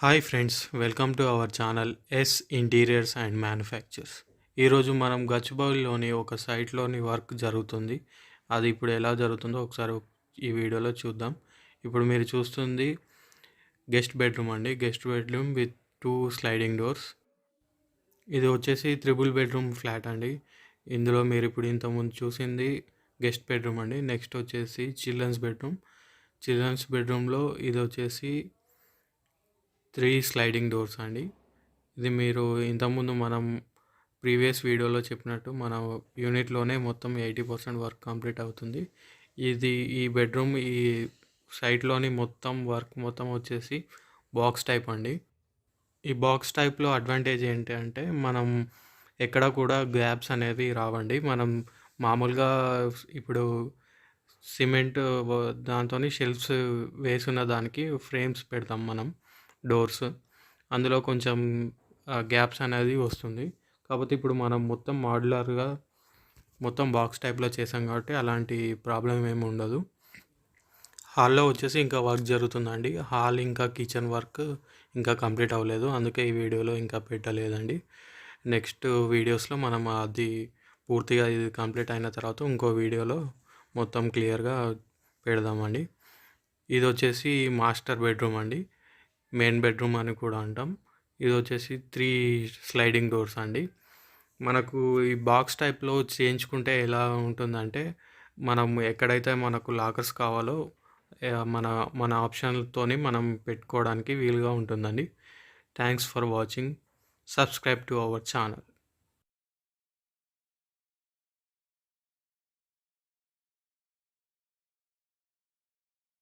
Hi friends, welcome to our channel S interiors and manufactures. ఈరోజు మనం గచ్చిబౌలిలోని ఒక సైట్లోని వర్క్ జరుగుతుంది. అది ఇప్పుడు ఎలా జరుగుతుందో ఒకసారి ఈ వీడియోలో చూద్దాం. ఇప్పుడు మీరు చూస్తుంది గెస్ట్ బెడ్రూమ్ అండి. Guest bedroom with 2 sliding doors. ఇది వచ్చేసి 3 బెడ్రూమ్ ఫ్లాట్ అండి. ఇందులో మీరు ఇప్పుడు ఇంతకుముందు చూసింది గెస్ట్ బెడ్రూమ్ అండి. నెక్స్ట్ వచ్చేసి చిల్డ్రన్స్ బెడ్రూమ్. చిల్డ్రన్స్ బెడ్రూమ్లో ఇది వచ్చేసి 3 స్లైడింగ్ డోర్స్ అండి. ఇది మీరు ఇంతకుముందు మనం ప్రీవియస్ వీడియోలో చెప్పినట్టు మన యూనిట్లోనే మొత్తం 80% వర్క్ కంప్లీట్ అవుతుంది. ఈ బెడ్రూమ్ ఈ సైట్లోని మొత్తం వర్క్ మొత్తం వచ్చేసి బాక్స్ టైప్ అండి. ఈ బాక్స్ టైప్లో అడ్వాంటేజ్ ఏంటి అంటే మనం ఎక్కడ కూడా గ్యాప్స్ అనేవి రావండి. మనం మామూలుగా ఇప్పుడు సిమెంట్ దాంతో షెల్ఫ్స్ వేసున్న దానికి ఫ్రేమ్స్ పెడతాం మనం డోర్స్. అందులో కొంచెం గ్యాప్స్ అనేది వస్తుంది. కాకపోతే ఇప్పుడు మనం మొత్తం మాడ్యులర్గా మొత్తం బాక్స్ టైప్లో చేసాం కాబట్టి అలాంటి ప్రాబ్లం ఏమి ఉండదు. హాల్లో వచ్చేసి ఇంకా వర్క్ జరుగుతుందండి. హాల్ ఇంకా కిచెన్ వర్క్ ఇంకా కంప్లీట్ అవ్వలేదు, అందుకే ఈ వీడియోలో ఇంకా పెట్టలేదండి. నెక్స్ట్ వీడియోస్లో మనం అది పూర్తిగా ఇది కంప్లీట్ అయిన తర్వాత ఇంకో వీడియోలో మొత్తం క్లియర్గా పెడదామండి. ఇది వచ్చేసి మాస్టర్ బెడ్రూమ్ అండి. మెయిన్ బెడ్రూమ్ అని కూడా అంటాం. ఇది వచ్చేసి 3 స్లైడింగ్ డోర్స్ అండి. మనకు ఈ బాక్స్ టైప్లో చేయించుకుంటే ఎలా ఉంటుందంటే మనం ఎక్కడైతే మనకు లాకర్స్ కావాలో మన మన ఆప్షన్లతోని మనం పెట్టుకోవడానికి వీలుగా ఉంటుందండి. Thanks for watching. Subscribe to our channel.